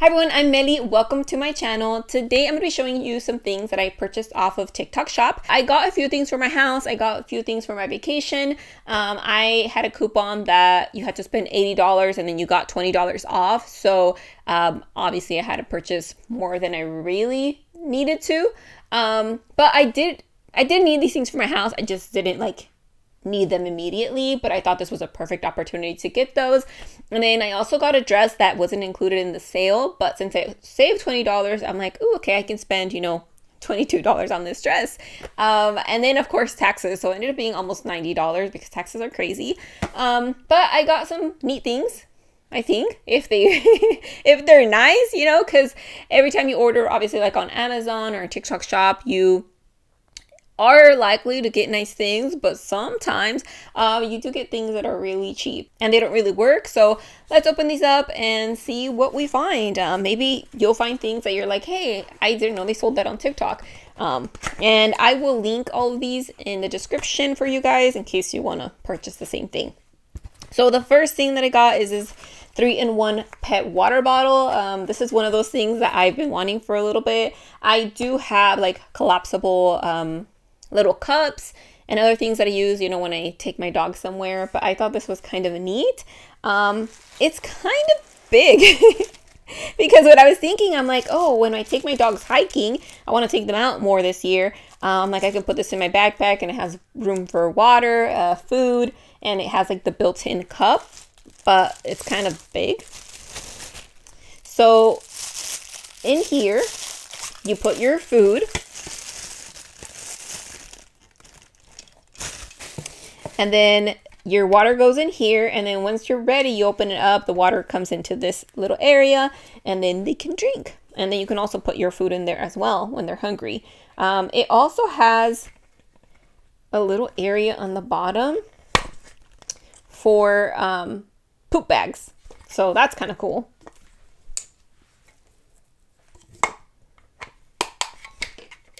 Hi everyone, I'm Melly. Welcome to my channel. Today I'm going to be showing you some things that I purchased off of TikTok Shop. I got a few things for my house. I got a few things for my vacation. I had a coupon that you had to spend $80 and then you got $20 off. So obviously I had to purchase more than I really needed to. But I did need these things for my house. I just didn't need them immediately, but I thought this was a perfect opportunity to get those. And then I also got a dress that wasn't included in the sale, but since I saved $20, I'm like, ooh, okay, I can spend, $22 on this dress. And then of course taxes, so it ended up being almost $90 because taxes are crazy. But I got some neat things, I think, if they're nice, because every time you order, obviously like on Amazon or TikTok Shop, you are likely to get nice things, but sometimes you do get things that are really cheap and they don't really work. So let's open these up and see what we find. Maybe you'll find things that you're like, hey, I didn't know they sold that on TikTok. And I will link all of these in the description for you guys in case you want to purchase the same thing. So the first thing that I got is this 3-in-1 pet water bottle. This is one of those things that I've been wanting for a little bit. I do have like collapsible little cups and other things that I use, when I take my dog somewhere, but I thought this was kind of neat. It's kind of big because what I was thinking, I'm like, oh, when I take my dogs hiking, I want to take them out more this year. Like I can put this in my backpack and it has room for water, food, and it has like the built-in cup, but it's kind of big. So in here, you put your food. And then your water goes in here, and then once you're ready, you open it up, the water comes into this little area, and then they can drink. And then you can also put your food in there as well when they're hungry. It also has a little area on the bottom for poop bags. So that's kind of cool.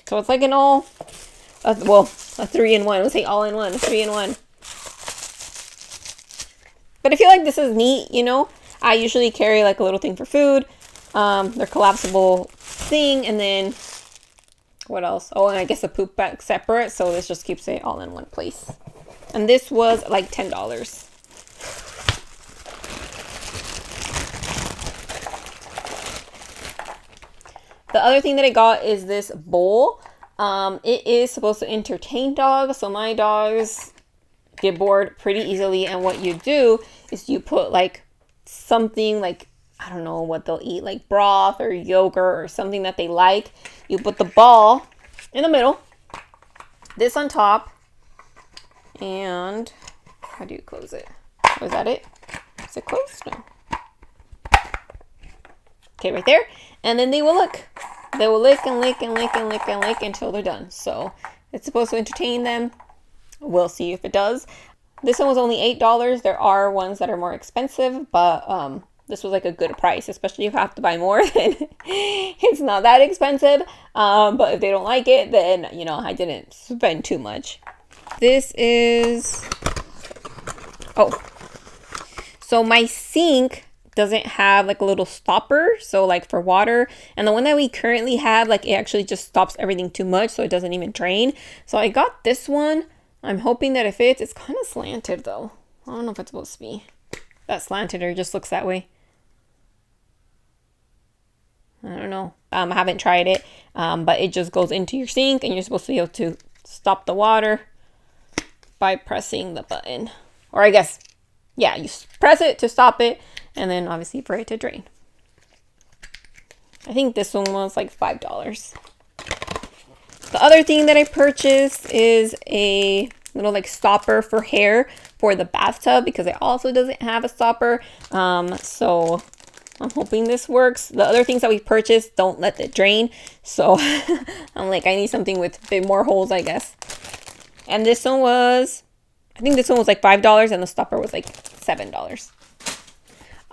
So it's like an a 3-in-1. Let's say all-in-one, 3-in-1. But I feel like this is neat, I usually carry like a little thing for food. They're collapsible thing, and then what else? Oh, and I guess a poop bag separate, so this just keeps it all in one place. And this was like $10. The other thing that I got is this bowl. It is supposed to entertain dogs, so my dogs get bored pretty easily, and what you do is you put like something like, I don't know what they'll eat, like broth or yogurt or something that they like. You put the ball in the middle, this on top, and how do you close it? Oh, is that it? Is it closed? No. Okay, right there. And then they will lick. They will lick and lick and lick and lick and lick until they're done. So it's supposed to entertain them. We'll see if it does. This one was only $8. There are ones that are more expensive, but this was like a good price, especially if you have to buy more, then it's not that expensive. But if they don't like it, then, I didn't spend too much. This is, so my sink doesn't have like a little stopper, so like for water, and the one that we currently have, like it actually just stops everything too much, so it doesn't even drain. So I got this one. I'm hoping that it fits. It's kind of slanted though. I don't know if it's supposed to be that slanted or it just looks that way. I don't know. I haven't tried it, but it just goes into your sink, and you're supposed to be able to stop the water by pressing the button, or I guess, yeah, you press it to stop it, and then obviously for it to drain. I think this one was like $5. The other thing that I purchased is a little like stopper for hair for the bathtub, because it also doesn't have a stopper. So I'm hoping this works. The other things that we purchased don't let it drain. So I'm like, I need something with a bit more holes, I guess. And this one was, I think this one was like $5 and the stopper was like $7.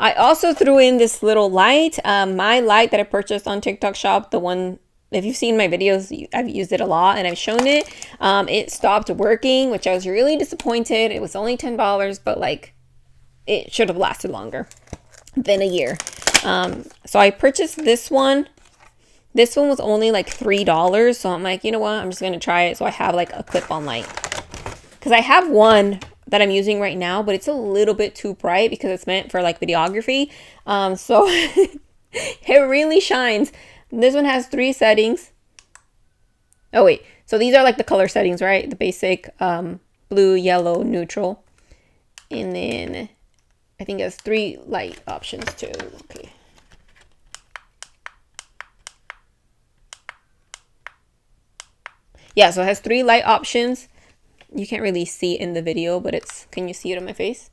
I also threw in this little light. My light that I purchased on TikTok Shop, the one, if you've seen my videos, I've used it a lot and I've shown it. It stopped working, which I was really disappointed. It was only $10, but like it should have lasted longer than a year. So I purchased this one. This one was only like $3. So I'm like, you know what? I'm just going to try it. So I have like a clip-on light. Because I have one that I'm using right now, but it's a little bit too bright because it's meant for like videography. So it really shines. This one has 3 settings. Oh wait, so these are like the color settings, right? The basic blue, yellow, neutral. And then I think it has 3 light options too. Okay. Yeah, so it has 3 light options. You can't really see it in the video, but it's, can you see it on my face?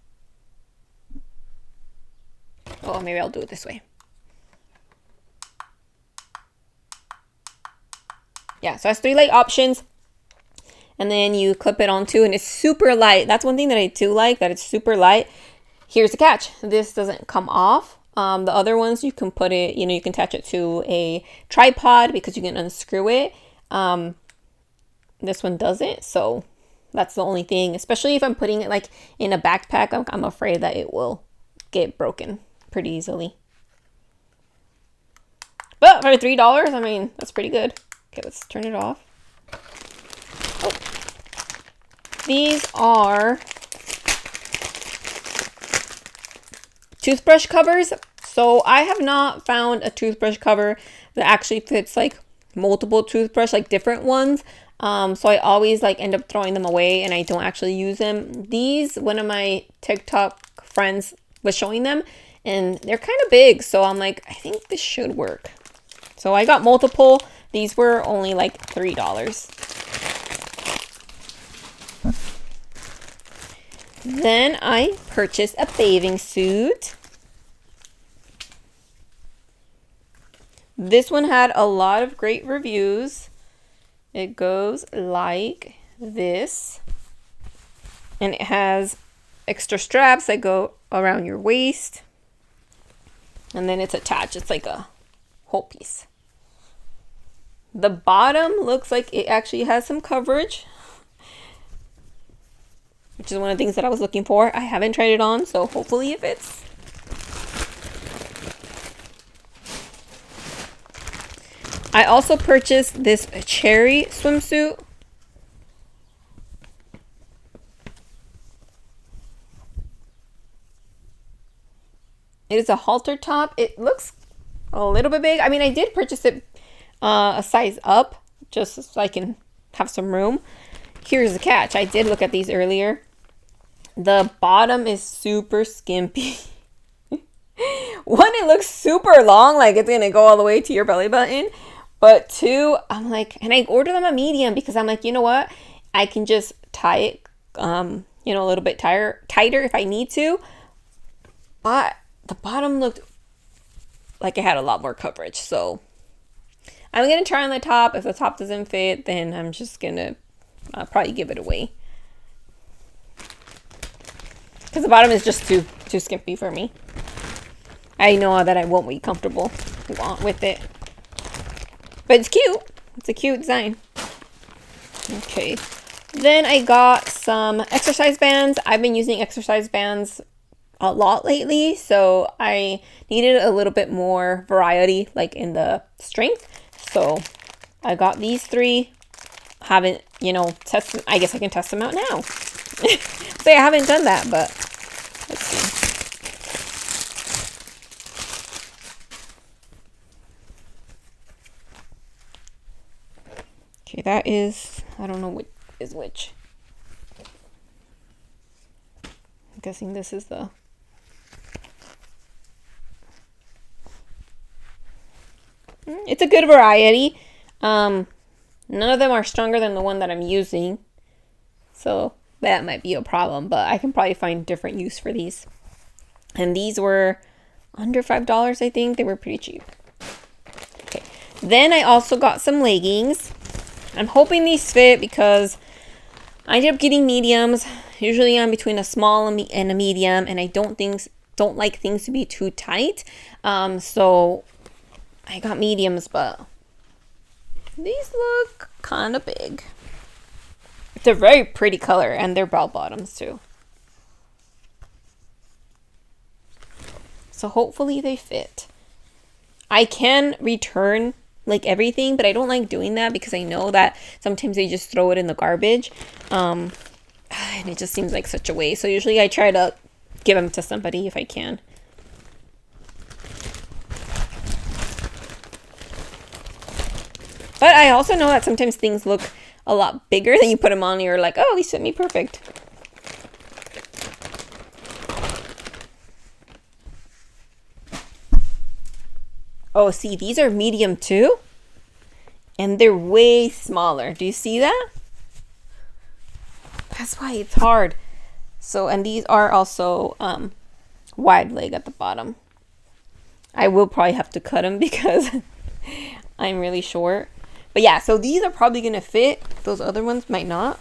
Oh, maybe I'll do it this way. Yeah, so it has 3 light options. And then you clip it onto, and it's super light. That's one thing that I do like, that it's super light. Here's the catch. This doesn't come off. The other ones, you can put it, you know, you can attach it to a tripod because you can unscrew it. This one doesn't, so that's the only thing. Especially if I'm putting it like in a backpack, I'm afraid that it will get broken pretty easily. But for $3, I mean, that's pretty good. Okay, let's turn it off. Oh. These are toothbrush covers. So I have not found a toothbrush cover that actually fits like multiple toothbrush, like different ones. So I always like end up throwing them away and I don't actually use them. These, one of my TikTok friends was showing them and they're kind of big. So I'm like, I think this should work. So I got multiple. These were only like $3. Then I purchased a bathing suit. This one had a lot of great reviews. It goes like this. And it has extra straps that go around your waist. And then it's attached. It's like a whole piece. The bottom looks like it actually has some coverage, which is one of the things that I was looking for. I haven't tried it on, so hopefully it fits. I also purchased this cherry swimsuit. It is a halter top. It looks a little bit big. I mean, I did purchase it a size up just so I can have some room. Here's the catch. I did look at these earlier. The bottom is super skimpy. One, it looks super long, like it's gonna go all the way to your belly button. But 2, I'm like, and I ordered them a medium because I'm like, you know what? I can just tie it, you know, a little bit tighter if I need to. But the bottom looked like it had a lot more coverage. So I'm going to try on the top. If the top doesn't fit, then I'm just going to probably give it away. Because the bottom is just too skimpy for me. I know that I won't be comfortable with it. But it's cute. It's a cute design. Okay. Then I got some exercise bands. I've been using exercise bands a lot lately. So I needed a little bit more variety, like in the strength. So I got these 3. Haven't, you know, tested. I guess I can test them out now. So I haven't done that, but let's see. Okay, that is, I don't know which is which. I'm guessing this is the... It's a good variety. None of them are stronger than the one that I'm using. So that might be a problem, but I can probably find different use for these. And these were under $5, I think. They were pretty cheap. Okay. Then I also got some leggings. I'm hoping these fit because I ended up getting mediums. Usually I'm between a small and a medium, and I don't like things to be too tight. So I got mediums, but these look kind of big. It's a very pretty color, and they're bell bottoms too. So hopefully they fit. I can return like everything, but I don't like doing that because I know that sometimes they just throw it in the garbage. And it just seems like such a waste. So usually I try to give them to somebody if I can. But I also know that sometimes things look a lot bigger than you put them on and you're like, oh, these fit me perfect. Oh, see, these are medium too. And they're way smaller. Do you see that? That's why it's hard. So, and these are also wide leg at the bottom. I will probably have to cut them because I'm really short. But yeah, so these are probably going to fit. Those other ones might not.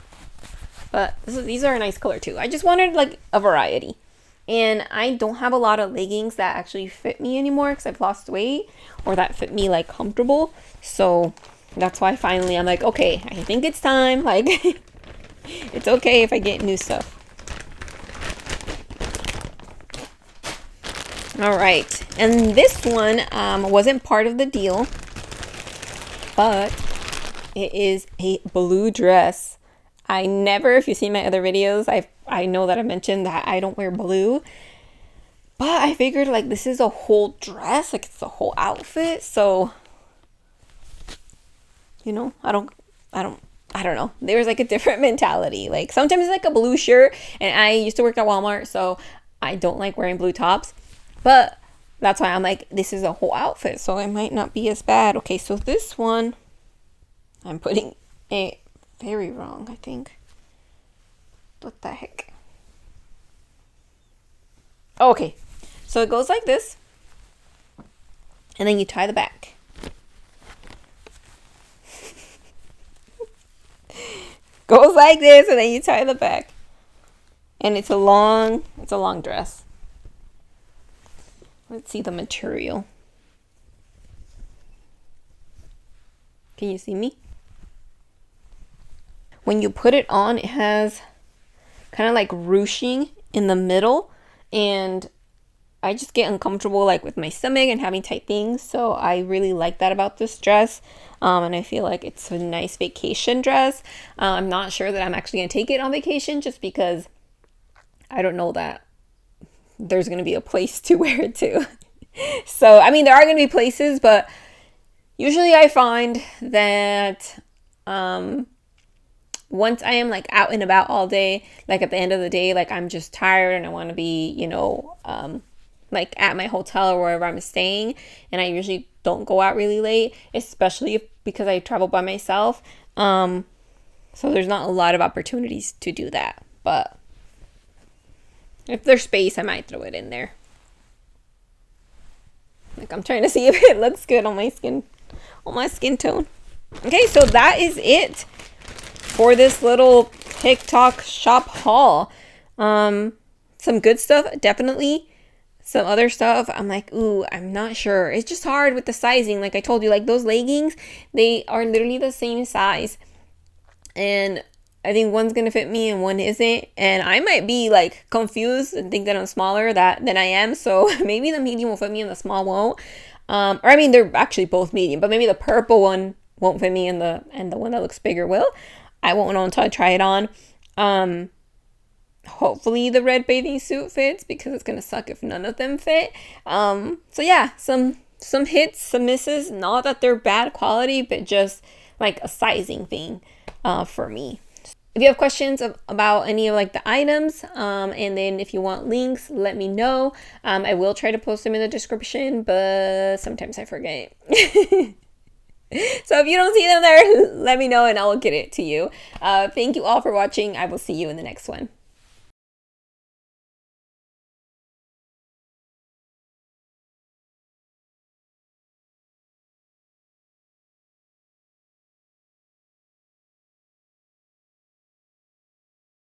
But these are a nice color too. I just wanted like a variety. And I don't have a lot of leggings that actually fit me anymore because I've lost weight or that fit me like comfortable. So that's why finally I'm like, okay, I think it's time. Like, it's okay if I get new stuff. All right. And this one wasn't part of the deal, but it is a blue dress. I never, if you've seen my other videos, I know that I mentioned that I don't wear blue, but I figured like this is a whole dress, like it's a whole outfit. So, you know, I don't know. There's like a different mentality. Like sometimes it's like a blue shirt, and I used to work at Walmart, so I don't like wearing blue tops, but that's why I'm like, this is a whole outfit, so it might not be as bad. Okay, so this one, I'm putting a very wrong, I think. What the heck? Okay, so it goes like this, and then you tie the back. Goes like this, and then you tie the back. And it's a long dress. Let's see the material. Can you see me? When you put it on, it has kind of like ruching in the middle, and I just get uncomfortable like with my stomach and having tight things. So I really like that about this dress. And I feel like it's a nice vacation dress. I'm not sure that I'm actually going to take it on vacation just because I don't know that there's going to be a place to wear it to. So, I mean, there are going to be places, but usually I find that once I am like out and about all day, like at the end of the day, like I'm just tired and I want to be, you know, like at my hotel or wherever I'm staying, and I usually don't go out really late, especially because I travel by myself. So there's not a lot of opportunities to do that, but if there's space, I might throw it in there. Like I'm trying to see if it looks good on my skin tone. Okay, so that is it for this little TikTok shop haul. Some good stuff, definitely. Some other stuff, I'm like, ooh, I'm not sure. It's just hard with the sizing. Like I told you, like those leggings, they are literally the same size. And I think one's going to fit me and one isn't. And I might be like confused and think that I'm smaller than I am. So maybe the medium will fit me and the small won't. Or I mean, they're actually both medium, but maybe the purple one won't fit me and the one that looks bigger will. I won't know until I try it on. Hopefully the red bathing suit fits because it's gonna suck if none of them fit. So yeah, some hits, some misses. Not that they're bad quality, but just like a sizing thing for me. If you have questions about any of like the items, and then if you want links, let me know. I will try to post them in the description, but sometimes I forget. So if you don't see them there, let me know and I will get it to you. Thank you all for watching. I will see you in the next one.